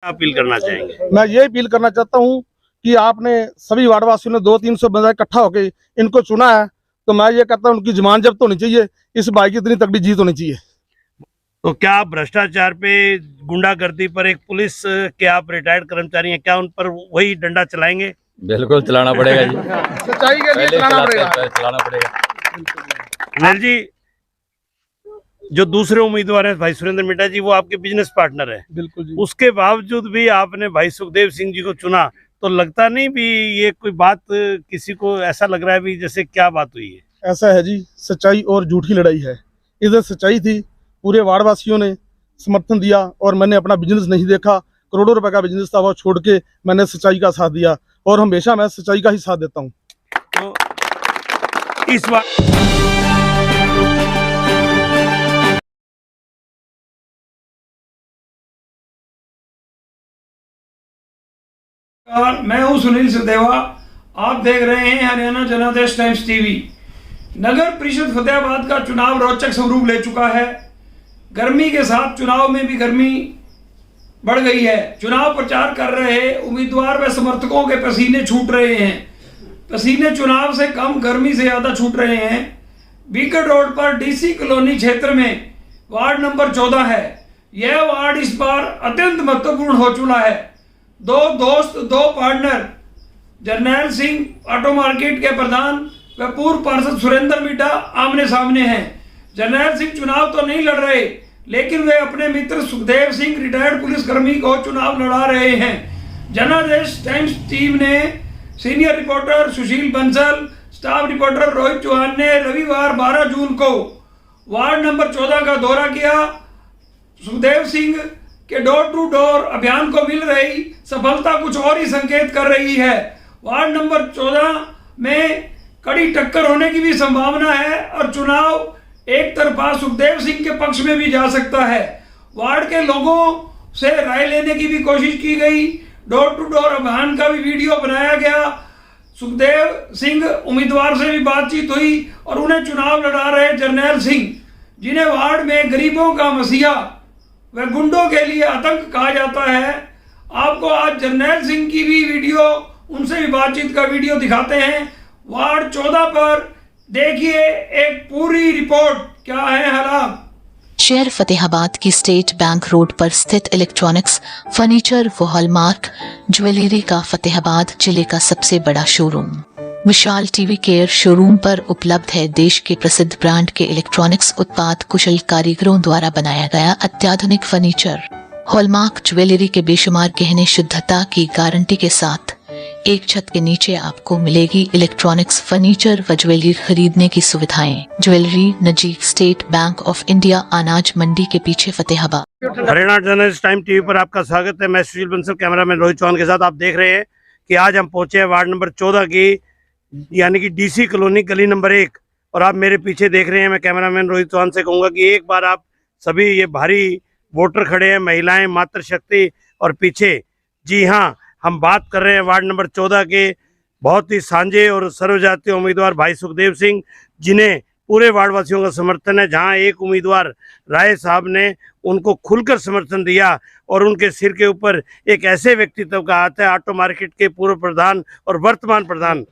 Appeal करना चाहेंगे? मैं ये अपील करना चाहता हूँ कि आपने सभी वार्ड वासियों ने 200-300 बंदा इकट्ठा होकर इनको चुना है, तो मैं ये कहता हूँ उनकी जमान जब्त होनी चाहिए, इस भाई की इतनी तगड़ी जीत होनी चाहिए। तो क्या आप भ्रष्टाचार पे, गुंडागर्दी पर, एक पुलिस के आप रिटायर्ड कर्मचारी हैं, क्या उन पर वही डंडा चलाएंगे? बिल्कुल चलाना पड़ेगा जी, सच्चाई के लिए चलाना पड़ेगा। अनिल जी, जो दूसरे उम्मीदवार हैं भाई सुरेंद्र मिड्डा जी, वो आपके बिजनेस पार्टनर हैं। बिल्कुल जी। उसके बावजूद भी आपने भाई सुखदेव सिंह जी को चुना, तो लगता नहीं भी ये कोई बात, किसी को ऐसा लग रहा है भी जैसे क्या बात हुई है? ऐसा है जी, सच्चाई और झूठ की लड़ाई है। इधर सच्चाई थी, पूरे वार्ड वासियों ने समर्थन दिया और मैंने अपना बिजनेस नहीं देखा, करोड़ों रुपए का बिजनेस था वो छोड़ के मैंने सच्चाई का साथ दिया और हमेशा मैं सच्चाई का ही साथ देता हूँ। तो इस बार मैं हूं सुनील सुदेवा, आप देख रहे हैं हरियाणा जनादेश टाइम्स टीवी। नगर परिषद फतेहाबाद का चुनाव रोचक स्वरूप ले चुका है। गर्मी के साथ चुनाव में भी गर्मी बढ़ गई है। चुनाव प्रचार कर रहे उम्मीदवार व समर्थकों के पसीने छूट रहे हैं। पसीने चुनाव से कम, गर्मी से ज्यादा छूट रहे हैं। बीकर रोड पर डीसी कॉलोनी क्षेत्र में वार्ड नंबर 14 है। यह वार्ड इस बार अत्यंत महत्वपूर्ण हो चुका है। दो दोस्त, दो partner, Jarnail Singh auto market के प्रधान व पूर्व पार्षद सुरेंद्र मिड्डा आमने सामने हैं। जरनैल सिंह चुनाव तो नहीं लड़ रहे, लेकिन वे अपने मित्र सुखदेव सिंह रिटायर्ड पुलिसकर्मी को चुनाव लड़ा रहे हैं। जनादेश टाइम्स टीम ने सीनियर रिपोर्टर सुशील बंसल, स्टाफ रिपोर्टर रोहित चौहान ने रविवार 12 जून को वार्ड नंबर 14 का दौरा किया। सुखदेव सिंह के डोर टू डोर अभियान को मिल रही सफलता कुछ और ही संकेत कर रही है। वार्ड नंबर 14 में कड़ी टक्कर होने की भी संभावना है और चुनाव एक तरफा सुखदेव सिंह के पक्ष में भी जा सकता है। वार्ड के लोगों से राय लेने की भी कोशिश की गई। डोर टू डोर अभियान का भी वीडियो बनाया गया। सुखदेव सिंह उम्मीदवार से भी बातचीत हुई और उन्हें चुनाव लड़ा रहे जरनैल सिंह, जिन्हें वार्ड में गरीबों का मसीहा व गुंडों के लिए आतंक कहा जाता है। आपको आज जरनैल सिंह की भी वीडियो, उनसे भी बातचीत का वीडियो दिखाते हैं। वार्ड 14 पर देखिए एक पूरी रिपोर्ट, क्या है हालात। शहर फतेहाबाद की स्टेट बैंक रोड पर स्थित इलेक्ट्रॉनिक्स, फर्नीचर व हॉलमार्क ज्वेलरी का फतेहाबाद जिले का सबसे बड़ा शोरूम विशाल टीवी केयर शोरूम पर उपलब्ध है। देश के प्रसिद्ध ब्रांड के इलेक्ट्रॉनिक्स उत्पाद कुशल कारीगरों द्वारा बनाया गया अत्याधुनिक फर्नीचर, हॉलमार्क ज्वेलरी के बेशुमार गहने शुद्धता की गारंटी के साथ एक छत के नीचे आपको मिलेगी इलेक्ट्रॉनिक्स, फर्नीचर व ज्वेलरी खरीदने की सुविधाएं। ज्वेलरी नजीक स्टेट बैंक ऑफ इंडिया, अनाज मंडी के पीछे, Fatehabad. Haryana journalist time TV पर आपका स्वागत है। मैं सुशील बंसल, कैमरामैन रोहित चौहान के साथ। आप देख रहे हैं कि आज हम पहुंचे हैं वार्ड नंबर 14 की, यानी कि डीसी कॉलोनी, गली नंबर 1, और आप मेरे पीछे देख रहे हैं। मैं कैमरामैन रोहित चौहान से कहूंगा कि एक बार आप सभी, ये भारी वोटर खड़े हैं, महिलाएं, मातृशक्ति, और पीछे, जी हाँ, हम बात कर रहे हैं वार्ड नंबर 14 के बहुत ही सांझे और सर्वजातीय उम्मीदवार भाई सुखदेव सिंह, जिन्हें पूरे वार्ड वासियों का समर्थन है। जहां एक उम्मीदवार राय साहब ने उनको खुलकर समर्थन दिया और उनके सिर के ऊपर एक ऐसे व्यक्तित्व का हाथ है, ऑटो मार्केट के पूर्व प्रधान और वर्तमान प्रधान,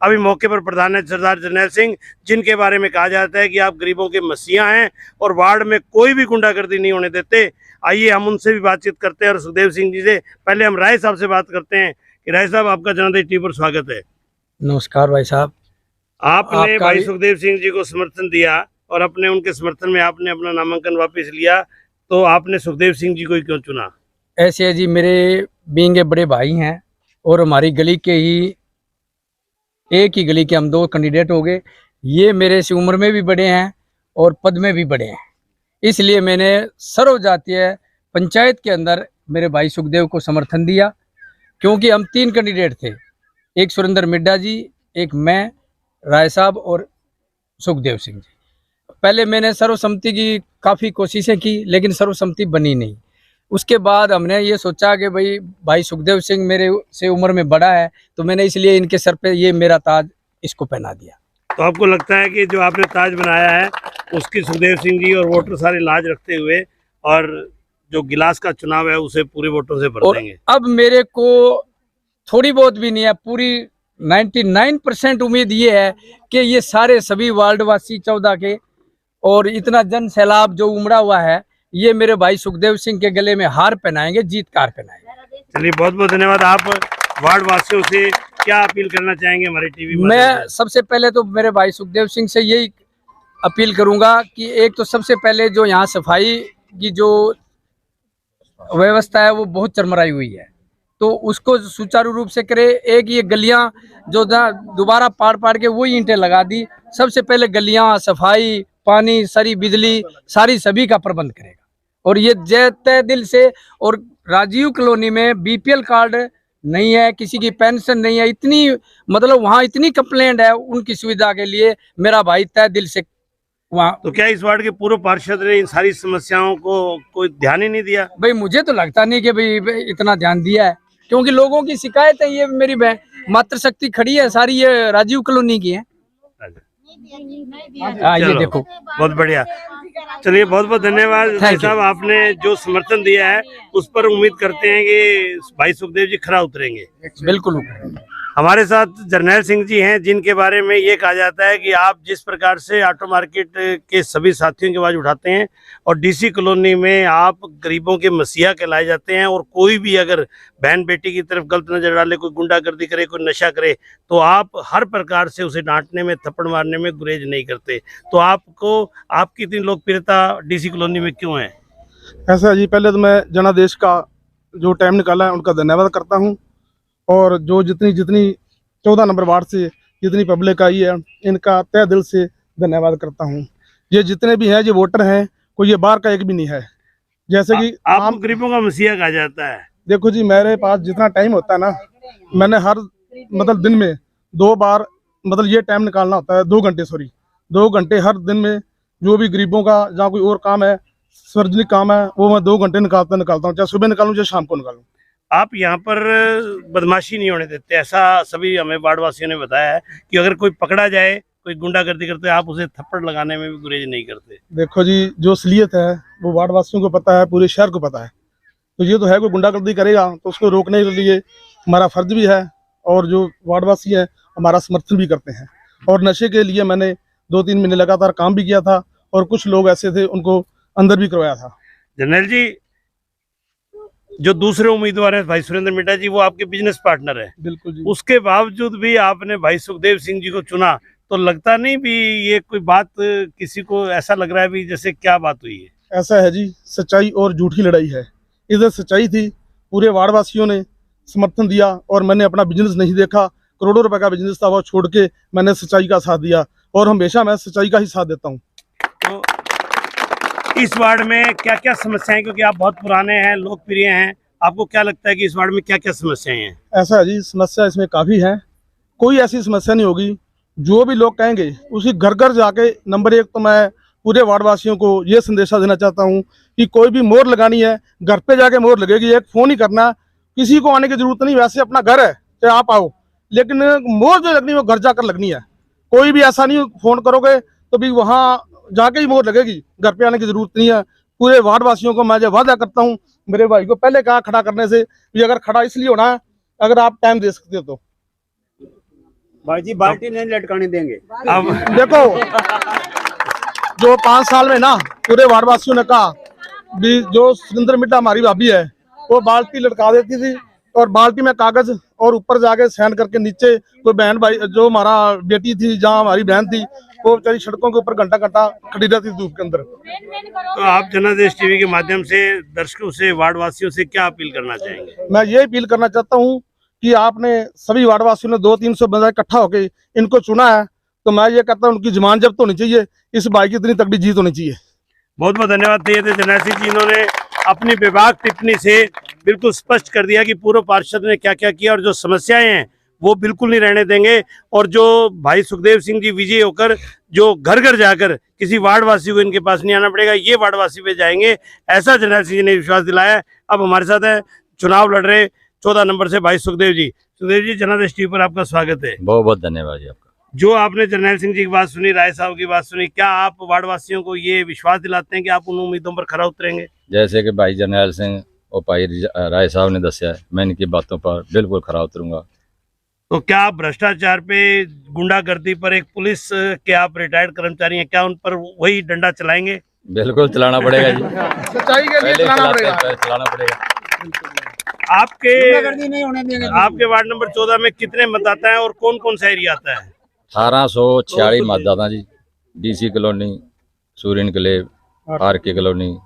अभी मौके पर प्रधान है, सरदार जरनैल सिंह, जिनके बारे में कहा जाता है कि आप गरीबों के मसीहा हैं और वार्ड में कोई भी गुंडागर्दी नहीं होने देते। आइए हम उनसे भी बातचीत करते हैं और सुखदेव सिंह जी से पहले हम राय साहब से बात करते हैं कि राय साहब, आपका जनादेश टीवी पर स्वागत है। नमस्कार भाई साहब। आपने भाई सुखदेव सिंह जी को समर्थन दिया और अपने उनके समर्थन में आपने अपना नामांकन वापस लिया, तो आपने सुखदेव सिंह जी को ही क्यों चुना? ऐसे है जी, मेरे बींगे बड़े भाई हैं और हमारी गली के ही, एक ही गली के हम 2 कैंडिडेट हो गए। ये मेरे से उम्र में भी बड़े हैं और पद में भी बड़े हैं, इसलिए मैंने सर्वजातीय पंचायत के अंदर मेरे भाई सुखदेव को समर्थन दिया, क्योंकि हम 3 कैंडिडेट थे, एक सुरेंद्र मिड्डा जी, एक मैं, राय साहब और सुखदेव सिंह जी। पहले मैंने सर्वसम्मति की काफ़ी कोशिशें की, लेकिन सर्वसम्मति बनी नहीं। उसके बाद हमने ये सोचा कि भाई सुखदेव सिंह मेरे से उम्र में बड़ा है, तो मैंने इसलिए इनके सर पे ये मेरा ताज इसको पहना दिया। तो आपको लगता है कि जो आपने ताज बनाया है उसकी सुखदेव सिंह जी और वोटर सारे लाज रखते हुए और जो गिलास का चुनाव है उसे पूरे वोटों से भर और देंगे। अब मेरे को थोड़ी बहुत भी नहीं है, पूरी 99% उम्मीद ये है कि ये सारे सभी वार्ड वासी 14 के और इतना जन सैलाब जो उमड़ा हुआ है, ये मेरे भाई सुखदेव सिंह के गले में हार पहनाएंगे, जीत का हार पहनाएंगे। चलिए बहुत बहुत धन्यवाद। आप वार्ड वासियों से क्या अपील करना चाहेंगे हमारे टीवी माध्यम मैं से? सबसे पहले तो मेरे भाई सुखदेव सिंह से यही अपील करूंगा कि एक तो सबसे पहले जो यहाँ सफाई की जो व्यवस्था है वो बहुत चरमराई हुई है, तो उसको सुचारू रूप से करे। एक ये गलियां जो दोबारा पाड़ के वही ईंटें लगा दी, सबसे पहले गलियां, सफाई, पानी, सारी बिजली, सारी सभी का प्रबंध करेगा। और ये तय दिल से, और राजीव कॉलोनी में बीपीएल कार्ड नहीं है, किसी की पेंशन नहीं है, इतनी मतलब वहाँ इतनी कंप्लेंट है, उनकी सुविधा के लिए मेरा भाई तय दिल से वहाँ। तो क्या इस वार्ड के पूर्व पार्षद ने इन सारी समस्याओं को कोई ध्यान ही नहीं दिया? भाई मुझे तो लगता नहीं कि भाई इतना ध्यान दिया है, क्योंकि लोगों की शिकायत है, ये मेरी मातृ शक्ति खड़ी है सारी, ये राजीव कॉलोनी की है। हाँ ये चलो, देखो, बहुत बढ़िया। चलिए बहुत बहुत धन्यवाद भाई साहब, आपने जो समर्थन दिया है उस पर उम्मीद करते हैं कि भाई सुखदेव जी खरा उतरेंगे। बिल्कुल। हमारे साथ जरनैल सिंह जी हैं, जिनके बारे में ये कहा जाता है कि आप जिस प्रकार से ऑटो मार्केट के सभी साथियों की आवाज उठाते हैं और डीसी कॉलोनी में आप गरीबों के मसीहा कहलाए जाते हैं, और कोई भी अगर बहन बेटी की तरफ गलत नजर डाले, कोई गुंडागर्दी करे, कोई नशा करे, तो आप हर प्रकार से उसे डांटने में, थप्पड़ मारने में गुरेज नहीं करते। तो आपको आपकी इतनी लोकप्रियता डीसी कॉलोनी में क्यों है? ऐसा जी, पहले तो मैं जनादेश का जो टाइम निकाला है उनका धन्यवाद करता हूँ, और जो जितनी 14 नंबर वार्ड से जितनी पब्लिक आई है इनका तहे दिल से धन्यवाद करता हूँ। ये जितने भी हैं, ये वोटर हैं, कोई ये बाहर का एक भी नहीं है। जैसे कि आपको गरीबों का मसीहा कहा जाता है। देखो जी, मेरे पास जितना टाइम होता है ना, मैंने हर मतलब दिन में 2 बार मतलब ये टाइम निकालना होता है, 2 घंटे 2 घंटे हर दिन में, जो भी गरीबों का जहाँ कोई और काम है, सार्वजनिक काम है, वो मैं 2 घंटे निकालता हूँ, चाहे सुबह निकालूं चाहे शाम को निकालूं। आप यहाँ पर बदमाशी नहीं होने देते, ऐसा सभी हमें वार्डवासियों ने बताया है कि अगर कोई पकड़ा जाए, कोई गुंडागर्दी करते हैं, आप उसे थप्पड़ लगाने में भी गुरेज नहीं करते। देखो जी, जो असलियत है वो वार्ड वासियों को पता है, पूरे शहर को पता है। तो ये तो है, कोई गुंडागर्दी करेगा तो उसको रोकने के लिए हमारा फर्ज भी है, और जो वार्ड वासी है हमारा समर्थन भी करते हैं। और नशे के लिए मैंने 2-3 महीने लगातार काम भी किया था, और कुछ लोग ऐसे थे उनको अंदर भी करवाया था। जनरल जी, जो दूसरे उम्मीदवार हैं भाई सुरेंद्र मिड्डा जी, वो आपके बिजनेस पार्टनर है, बिल्कुल जी। उसके बावजूद भी आपने भाई सुखदेव सिंह जी को चुना, तो लगता नहीं भी ये कोई बात, किसी को ऐसा लग रहा है भी जैसे क्या बात हुई है? ऐसा है जी, सच्चाई और झूठी लड़ाई है। इधर सच्चाई थी, पूरे वार्ड वासियों ने समर्थन दिया, और मैंने अपना बिजनेस नहीं देखा, करोड़ों रुपए का बिजनेस था, वो छोड़ के मैंने सच्चाई का साथ दिया, और हमेशा मैं सच्चाई का ही साथ देता हूँ। तो इस वार्ड में क्या क्या समस्याएं, क्योंकि आप बहुत पुराने हैं, लोकप्रिय हैं, आपको क्या लगता है कि इस वार्ड में क्या क्या समस्याएं हैं? ऐसा है जी, समस्या इसमें काफ़ी है, कोई ऐसी समस्या नहीं होगी। जो भी लोग कहेंगे उसी घर घर जाके, नंबर 1 तो मैं पूरे वार्ड वासियों को ये संदेशा देना चाहता हूँ कि कोई भी मोहर लगानी है, घर पे जाके मोहर लगेगी, एक फ़ोन ही करना, किसी को आने की जरूरत नहीं। वैसे अपना घर है, चाहे आप आओ, लेकिन मोहर जो लगनी है वो घर जाकर लगनी है। कोई भी ऐसा नहीं फ़ोन करोगे तो भी वहाँ जाके ही मोहर लगेगी, घर पे आने की जरूरत नहीं है। पूरे वार्ड वासियों को मैं जो वादा करता हूँ, मेरे भाई को पहले कहा खड़ा करने से, भी अगर खड़ा इसलिए होना है अगर आप टाइम दे सकते हो तो। भाई जी बाल्टी नहीं लटकाने देंगे। अब देखो, जो 5 साल में ना पूरे वार्ड वासियों ने कहा भी, जो सुरेंद्र मिड्डा हमारी भाभी है, वो बाल्टी लटका देती थी, और बाल्टी में कागज, और ऊपर जाके साइन करके नीचे कोई बहन भाई, जो हमारा बेटी थी, जहाँ हमारी बहन थी, वो बेचारी सड़कों के ऊपर घंटा घंटा खड़ी रहती थी धूप के अंदर। तो आप जनादेश टीवी के माध्यम से दर्शकों से, वार्ड वासियों से क्या अपील करना चाहेंगे? मैं ये अपील करना चाहता हूँ कि आपने सभी वार्ड वासियों ने 200-300 बंदा इकट्ठा होकर इनको चुना है, तो मैं ये कहता हूँ उनकी जमान जब्त होनी चाहिए, इस भाई की इतनी तगड़ी जीत होनी चाहिए। बहुत बहुत धन्यवाद। ये थे जरनैल सिंह जी, इन्होंने अपनी विभाग टिप्पणी से बिल्कुल स्पष्ट कर दिया कि पूर्व पार्षद ने क्या क्या किया, और जो समस्याएं हैं वो बिल्कुल नहीं रहने देंगे, और जो भाई सुखदेव सिंह जी विजयी होकर जो घर घर जाकर, किसी वार्ड वासी को इनके पास नहीं आना पड़ेगा, ये वार्ड वासी पे जाएंगे, ऐसा जरनैल सिंह जी ने विश्वास दिलाया है। अब हमारे साथ है, चुनाव लड़ रहे 14 नंबर से भाई सुखदेव जी। सुखदेव जी, जनादेश टीवी पर आपका स्वागत है। बहुत बहुत धन्यवाद जी आपका। जो आपने जर्नैल सिंह जी की बात सुनी, राय साहब की बात सुनी, क्या आप वार्ड वासियों को ये विश्वास दिलाते हैं कि आप उन उम्मीदों पर खरा उतरेंगे? जैसे कि भाई जर्नैल सिंह और भाई राय साहब ने दसिया, मैं इनकी बातों पर बिल्कुल खरा उतरूंगा। तो क्या आप भ्रष्टाचार पे, गुंडागर्दी पर, एक पुलिस के आप रिटायर्ड कर्मचारी हैं, क्या उन पर वही डंडा चलाएंगे? बिल्कुल चलाना पड़ेगा जी, सच्चाई के लिए पहले चलाना पड़ेगा। चलाना पड़ेगा। आपके वार्ड नंबर 14 में कितने मतदाता हैं और कौन कौन सा एरिया आता है? 1846 मतदाता जी। DC colony, Surya enclave, RK colony,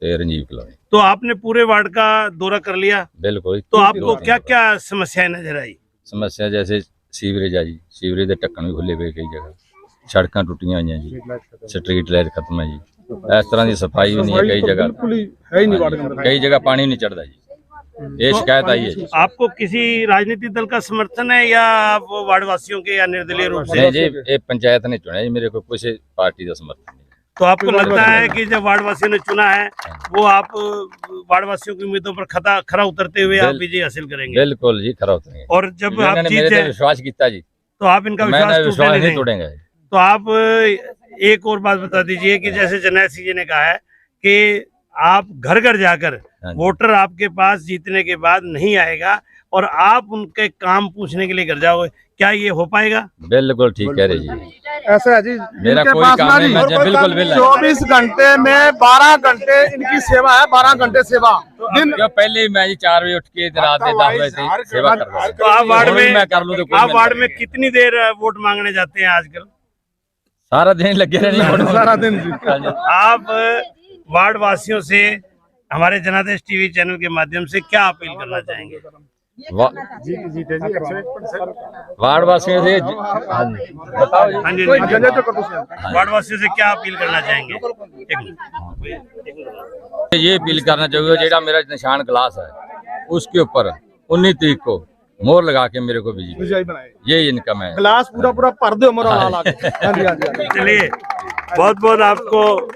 Ranjeev colony. तो आपने पूरे वार्ड का दौरा कर लिया, बिल्कुल। तो आपको क्या क्या समस्याएं नजर आई? समस्या जैसे सीवरेज है जी, सीवरेज के ढक्कन भी खुले पे कई जगह, सड़क टुटियां हुई जी, स्ट्रीट लाइट खत्म है जी, इस तरह की सफाई भी नहीं है कई जगह, बिल्कुल ही है ही नहीं वार्ड के अंदर। कई जगह पानी नहीं चढ़ता जी, ये शिकायत आई है जी। आपको किसी राजनीतिक दल का समर्थन है या आप वार्ड वासियों के या निर्दलीय रूप से? नहीं जी, ये पंचायत ने चुना जी, मेरे को किसी पार्टी का समर्थन नहीं। तो आपको लगता है कि जब वार्ड वासियों ने चुना है, वो आप वार्ड वासियों की उम्मीदों पर खरा उतरते हुए आप विजय हासिल करेंगे? बिल्कुल जी, खरा उतरेंगे। और जब आप जीत मेरे जाए विश्वास किया जी, तो आप इनका विश्वास नहीं तोड़ेंगे। तो आप एक और बात बता दीजिए कि जैसे जर्नैल सिंह जी ने कहा है कि आप घर घर जाकर, वोटर आपके पास जीतने के बाद नहीं आएगा और आप उनके काम पूछने के लिए घर जाओगे, क्या ये हो पाएगा? बिल्कुल ठीक कह रहे जी, ऐसा है जी, मेरा इनके कोई पास काम ना नहीं, जी, मैं बिल्कुल बिल्कुल 24 घंटे में 12 घंटे इनकी सेवा है, 12 घंटे सेवा दिन। पहले ही मैं जी 4 बजे उठ के रात के 10 बजे सेवा कर रहा हूं। तो आप वार्ड में, मैं कर लूं तो कोई आप वार्ड में कितनी देर वोट मांगने जाते हैं आजकल? सारा दिन लगे रहने, सारा दिन जी। हाँ आप वार्ड वासियों से हमारे जनादेश टीवी चैनल के माध्यम से क्या अपील करना चाहेंगे? वार्ड वासियों से बताओ हाँ जी, वार्ड वासियों से क्या अपील करना चाहेंगे? ये अपील करना चाहिए, जेड़ा मेरा निशान गिलास है उसके ऊपर 19 तारीख को मोहर लगा के मेरे को भेजिए, ये इनकम है। गिलास पूरा पूरा भर दो मोहर लगा के। हाँ जी, हाँ जी, हाँ जी। चलिए, बहुत बहुत आपको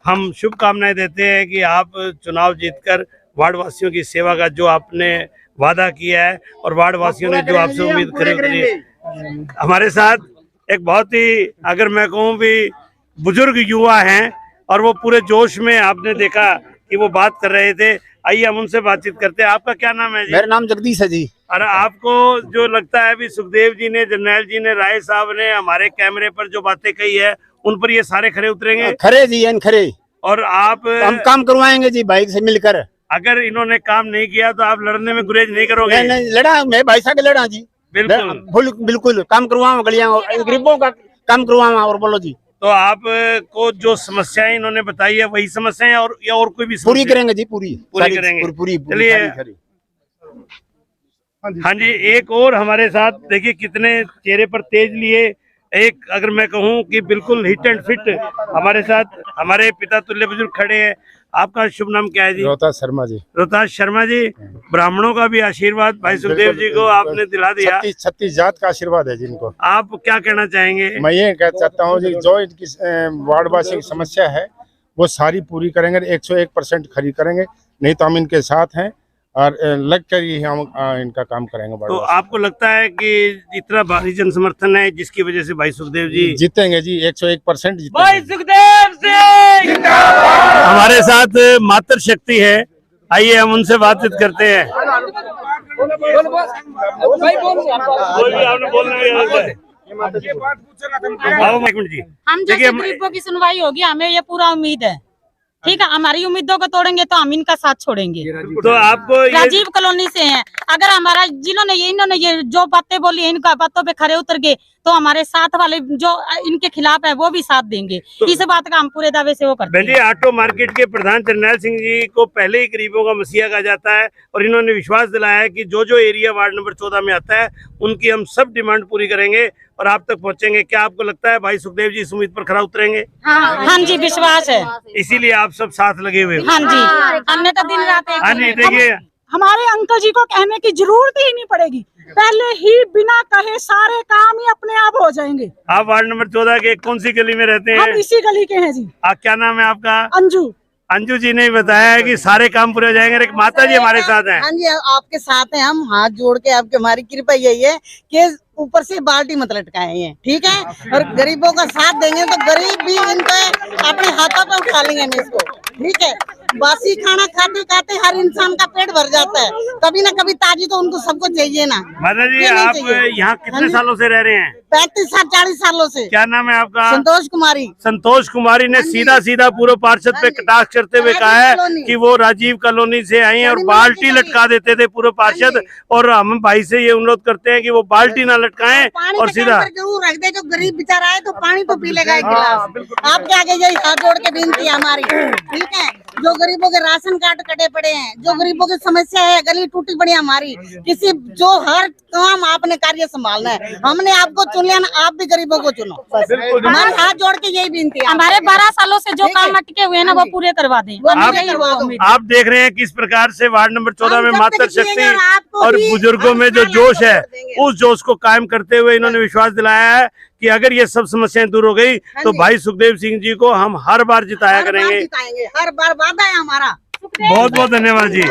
हम शुभकामनाएं देते हैं कि आप चुनाव जीतकर वार्ड वासियों की सेवा का जो आपने वादा किया है और वार्ड वासियों ने जो आपसे उम्मीद करी है। हमारे साथ एक बहुत ही, अगर मैं कहूँ भी, बुजुर्ग युवा हैं और वो पूरे जोश में, आपने देखा कि वो बात कर रहे थे। आइए हम उनसे बातचीत करते हैं। आपका क्या नाम है जी? मेरा नाम जगदीश है जी। अरे आपको जो लगता है भी सुखदेव जी ने, जर्नैल जी ने, राय साहब ने हमारे कैमरे पर जो बातें कही है, उन पर ये सारे खरे उतरेंगे? खरे जी, खरे। और आप हम काम करवाएंगे जी भाई से मिलकर। अगर इन्होंने काम नहीं किया तो आप लड़ने में गुरेज नहीं करोगे? नहीं, लड़ा, मैं भाई साहब लड़ा जी। बिल्कुल बिल्कुल काम करवाऊंगा, गलियां गरीबों का काम करवाऊंगा। और बोलो जी। तो आप को जो समस्याएं इन्होंने बताई है वही समस्याएं और या और कोई भी पूरी करेंगे जी, पूरी करेंगे? पूरी। चलिए, हाँ जी, एक और हमारे साथ देखिए कितने चेहरे पर तेज लिए। एक, अगर मैं कहूँ कि बिल्कुल हिट एंड फिट हमारे साथ हमारे पिता तुल्य बुजुर्ग खड़े हैं। आपका शुभ नाम क्या है जी? रोहतास शर्मा जी। रोहतास शर्मा जी, ब्राह्मणों का भी आशीर्वाद भाई सुखदेव जी को आपने दिला दिया। 36 जात का आशीर्वाद है जिनको। आप क्या कहना चाहेंगे? मैं ये कहना चाहता हूँ जी, जो इनकी वार्डवासी की समस्या है वो सारी पूरी करेंगे, 101% खरी करेंगे, नहीं तो हम इनके साथ हैं और लग कर ही हम इनका काम करेंगे। तो आपको लगता है कि इतना भारी जन समर्थन है जिसकी वजह से भाई सुखदेव जी जीतेंगे जी, 101% जीतेंगे। भाई सुखदेव सिंह हमारे साथ मातृ शक्ति है, आइए हम उनसे बातचीत करते हैं। आपने बोलना है। एक मिनट जी, हम जैसे गरीबों की सुनवाई होगी, हमें ये पूरा उम्मीद है। ठीक है, हमारी उम्मीदों को तोड़ेंगे तो हम इनका साथ छोड़ेंगे। तो आपको राजीव कॉलोनी से हैं, अगर हमारा जिन्होंने इन्होंने ये जो बातें बोली इनका बातों पे खरे उतर गए तो हमारे साथ वाले जो इनके खिलाफ है वो भी साथ देंगे। तो इस बात का हम पूरे दावे से वो करते हैं। ऑटो मार्केट के प्रधान जर्नैल सिंह जी को पहले ही गरीबों का मसीहा कहा जाता है और इन्होंने विश्वास दिलाया है कि जो जो एरिया वार्ड नंबर 14 में आता है उनकी हम सब डिमांड पूरी करेंगे और आप तक पहुंचेंगे। क्या आपको लगता है भाई सुखदेव जी इस उम्मीद पर खरा उतरेंगे? हाँ जी, विश्वास है, इसीलिए आप सब साथ लगे हुए हो। हाँ जी, हमने तो दिन रात एक हाँ जी, देखिए हमारे अंकल जी को कहने की जरूरत ही नहीं पड़ेगी, पहले ही बिना कहे सारे काम ही अपने आप हो जाएंगे। आप वार्ड नंबर 14 के कौन सी गली में रहते हैं? हम इसी गली के हैं जी। क्या नाम है आपका? अंजू। अंजू जी ने बताया है कि सारे काम पूरे हो जाएंगे। एक माता जी हमारे साथ हैं। हाँ जी, आपके साथ हैं हम, हाथ जोड़ के आपके, हमारी कृपा यही है कि ऊपर से बाल्टी मत लटकाए हैं, ठीक है। और गरीबों का साथ देंगे तो गरीब भी इनको अपने हाथों पे उठा लेंगे हम इसको, ठीक है। बासी खाना खाते खाते हर इंसान का पेट भर जाता है, कभी ना कभी ताजी तो उनको सबको चाहिए ना। माता जी, ये नहीं आप चाहिए। यहाँ कितने सालों से रह रहे हैं? 35 साल 40 सालों से। क्या नाम है आपका? संतोष कुमारी। संतोष कुमारी ने सीधा सीधा पूर्व पार्षद पे कटाक्ष करते हुए कहा है कि वो राजीव कॉलोनी से आई हैं और बाल्टी लटका देते थे पूर्व पार्षद, और हम भाई से ये अनुरोध करते हैं कि वो बाल्टी ना लटकाएं और सीधा जरूर रख दे, जो गरीब बेचारा है तो पानी तो पी लेगा एक गिलास। आपके आगे यही हाथ जोड़ के विनती है हमारी, ठीक है। जो गरीबों के राशन कार्ड कटे पड़े हैं, जो गरीबों की समस्या है, गली टूटी पड़ी है हमारी, किसी जो हर काम आपने कार्य संभालना है, हमने आपको चुन लिया ना, आप भी गरीबों को चुनो। हमारे हाथ जोड़ के यही विनती है। हमारे 12 सालों से जो काम अटके हुए हैं ना वो पूरे करवा दें। आप देख रहे हैं किस प्रकार से वार्ड नंबर 14 में मातृ शक्ति और बुजुर्गों में जो जोश है, उस जोश को कायम करते हुए इन्होंने विश्वास दिलाया है कि अगर ये सब समस्याएं दूर हो गई तो भाई सुखदेव सिंह जी को हम हर बार जिताया करेंगे। हर बार वादा है हमारा। बहुत बहुत धन्यवाद जी।